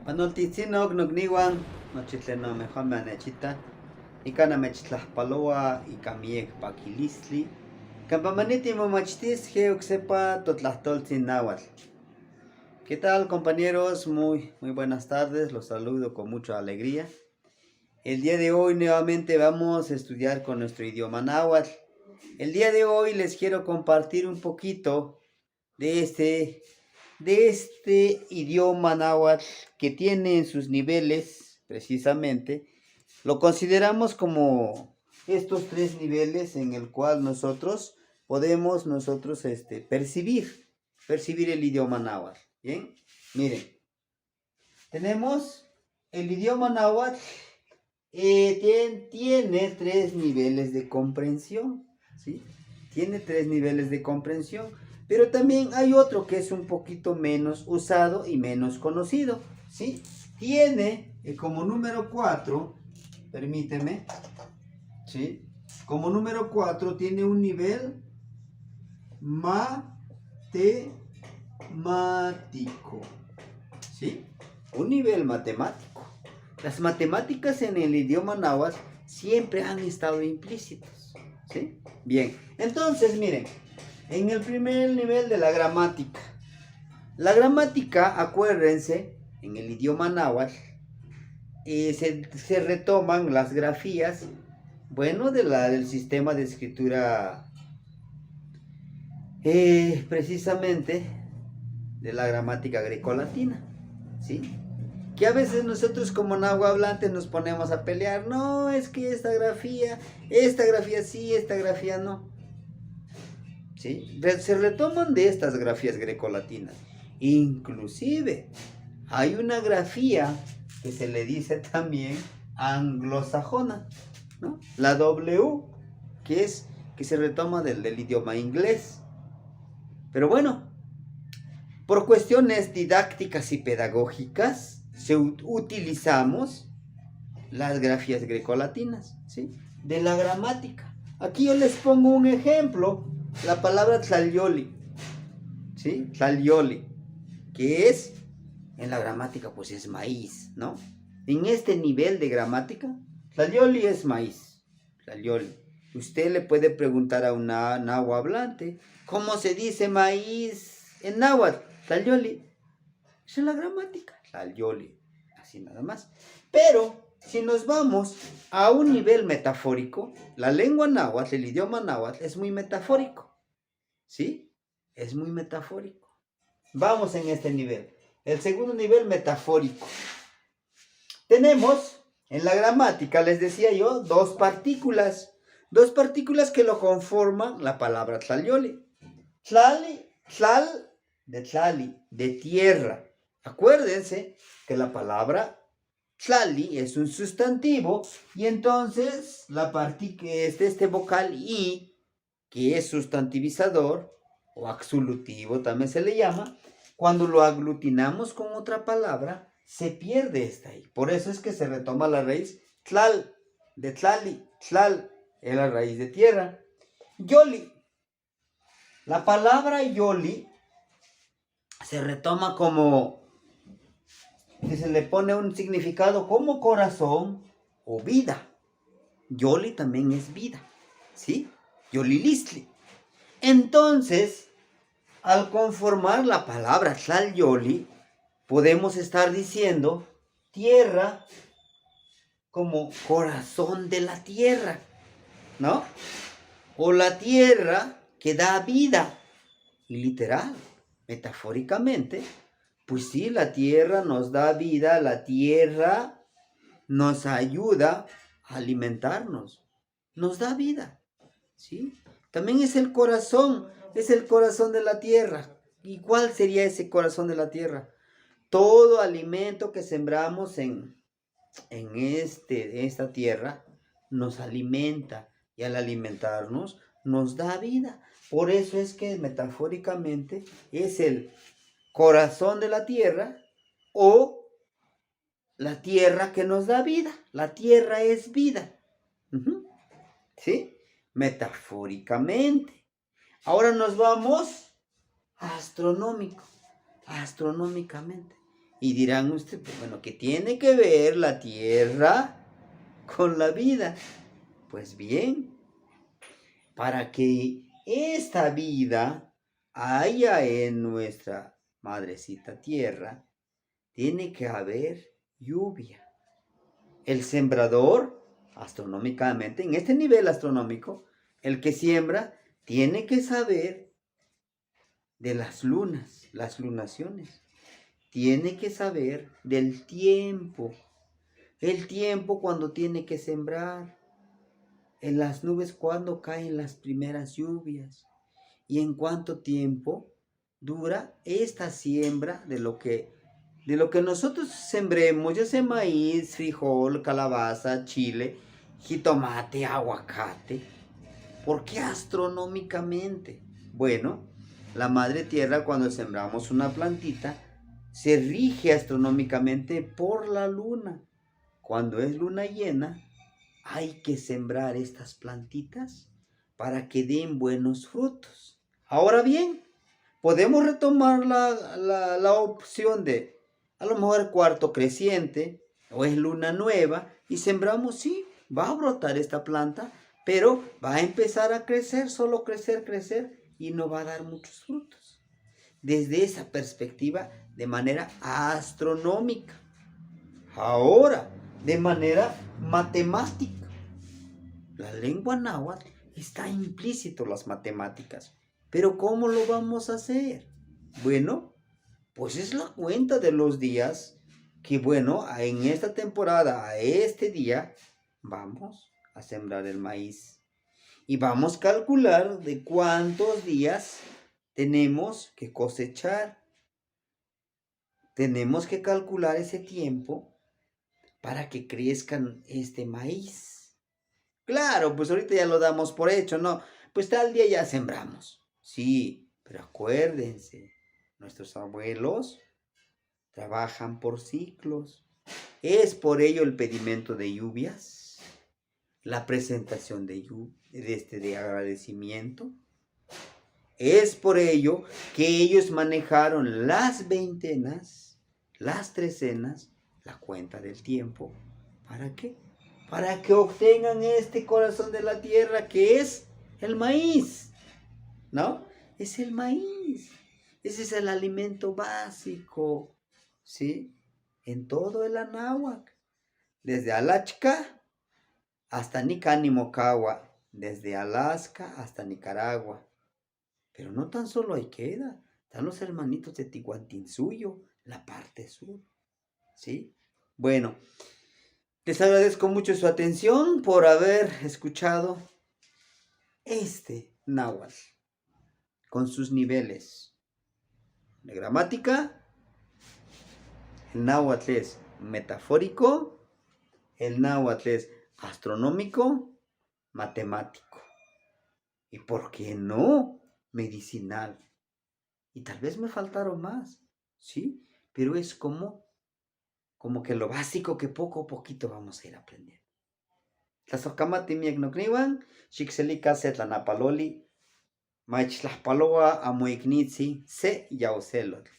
Panoltitzino nogniwan nochitleno mejor manechita ikana mechtlaspaloa ikamiek pakilistli campamaniti momachtis sepa totlahtoltzin náhuatl. ¿Qué tal, compañeros? Muy buenas tardes, los saludo con mucha alegría. El día de hoy nuevamente vamos a estudiar con nuestro idioma náhuatl. El día de hoy les quiero compartir un poquito de este idioma náhuatl que tiene en sus niveles, precisamente, lo consideramos como estos tres niveles en el cual nosotros podemos percibir el idioma náhuatl. Bien, miren, tenemos el idioma náhuatl, tiene tres niveles de comprensión, ¿sí? Tiene tres niveles de comprensión, pero también hay otro que es un poquito menos usado y menos conocido, ¿sí? Tiene como número 4, permíteme, ¿sí? Como número 4 tiene un nivel matemático, ¿sí? Un nivel matemático. Las matemáticas en el idioma náhuatl siempre han estado implícitas, ¿sí? Bien, entonces miren, en el primer nivel de la gramática, acuérdense, en el idioma náhuatl, se retoman las grafías, bueno, del sistema de escritura, precisamente, de la gramática grecolatina, ¿sí? Que a veces nosotros como nahuablantes nos ponemos a pelear, no, es que esta grafía sí, esta grafía no, ¿sí? Se retoman de estas grafías grecolatinas. Inclusive hay una grafía que se le dice también anglosajona, ¿no? La W, que se retoma del idioma inglés. Pero bueno, por cuestiones didácticas y pedagógicas, utilizamos las grafías grecolatinas, ¿sí? De la gramática. Aquí yo les pongo un ejemplo, la palabra tlalyoli, ¿sí? Tlalyoli, que es, en la gramática, pues es maíz, ¿no? En este nivel de gramática, tlalyoli es maíz, tlalyoli. Usted le puede preguntar a un nahuablante, ¿cómo se dice maíz en náhuatl? Tlalyoli. Es en la gramática, tlalyoli, así nada más. Pero si nos vamos a un nivel metafórico, la lengua náhuatl, el idioma náhuatl, es muy metafórico, ¿sí? Es muy metafórico. Vamos en este nivel. El segundo nivel, metafórico. Tenemos en la gramática, les decía yo, dos partículas que lo conforman la palabra tlalyoli. Tlal, de tlali, de tierra. Acuérdense que la palabra tlali es un sustantivo y entonces este vocal i, que es sustantivizador o absolutivo también se le llama, cuando lo aglutinamos con otra palabra se pierde esta i. Por eso es que se retoma la raíz tlal, de tlali, tlal es la raíz de tierra. Yoli, la palabra yoli se retoma como que se le pone un significado como corazón o vida. Yoli también es vida, ¿sí? Yolilistli. Entonces, al conformar la palabra tlalyoli, podemos estar diciendo tierra como corazón de la tierra, ¿no? O la tierra que da vida. Y literal, metafóricamente, pues sí, la tierra nos da vida, la tierra nos ayuda a alimentarnos, nos da vida, ¿sí? También es el corazón de la tierra. ¿Y cuál sería ese corazón de la tierra? Todo alimento que sembramos en esta tierra nos alimenta y al alimentarnos nos da vida. Por eso es que metafóricamente es el corazón de la tierra o la tierra que nos da vida. La tierra es vida. ¿Sí? Metafóricamente. Ahora nos vamos a astronómicamente. Y dirán usted, pues, bueno, ¿qué tiene que ver la tierra con la vida? Pues bien, para que esta vida haya en nuestra madrecita tierra, tiene que haber lluvia. El sembrador, astronómicamente, en este nivel astronómico, el que siembra, tiene que saber de las lunas, las lunaciones. Tiene que saber del tiempo. El tiempo cuando tiene que sembrar. En las nubes cuando caen las primeras lluvias. Y en cuánto tiempo dura esta siembra de lo que nosotros sembremos, ya sea maíz, frijol, calabaza, chile, jitomate, aguacate. ¿Por qué astronómicamente? Bueno, la madre tierra cuando sembramos una plantita se rige astronómicamente por la luna. Cuando es luna llena, hay que sembrar estas plantitas para que den buenos frutos. Ahora bien, podemos retomar la opción de a lo mejor cuarto creciente o es luna nueva y sembramos, sí, va a brotar esta planta, pero va a empezar a crecer, solo crecer, crecer y no va a dar muchos frutos. Desde esa perspectiva, de manera astronómica. Ahora, de manera matemática. La lengua náhuatl está implícito en las matemáticas. Pero ¿cómo lo vamos a hacer? Bueno, pues es la cuenta de los días que, bueno, en esta temporada, a este día, vamos a sembrar el maíz. Y vamos a calcular de cuántos días tenemos que cosechar. Tenemos que calcular ese tiempo para que crezcan este maíz. Claro, pues ahorita ya lo damos por hecho, ¿no? Pues tal día ya sembramos. Sí, pero acuérdense, nuestros abuelos trabajan por ciclos. Es por ello el pedimento de lluvias, la presentación de agradecimiento. Es por ello que ellos manejaron las veintenas, las trecenas, la cuenta del tiempo. ¿Para qué? Para que obtengan este corazón de la tierra que es el maíz, ¿no? Es el maíz. Ese es el alimento básico, ¿sí? En todo el Anáhuac. Desde Alaska hasta Nicán y Mocawa. Desde Alaska hasta Nicaragua. Pero no tan solo ahí queda. Están los hermanitos de Tihuantinsuyo, la parte sur, ¿sí? Bueno, les agradezco mucho su atención por haber escuchado este náhuatl con sus niveles de gramática. El náhuatl es metafórico, el náhuatl es astronómico, matemático y, ¿por qué no?, medicinal. Y tal vez me faltaron más, ¿sí? Pero es como que lo básico que poco a poquito vamos a ir aprendiendo. Tlasocamati mieknokniwan, xicselika se tlanapaloli, maichtlaspaloa amoiknitzi se yauselotl.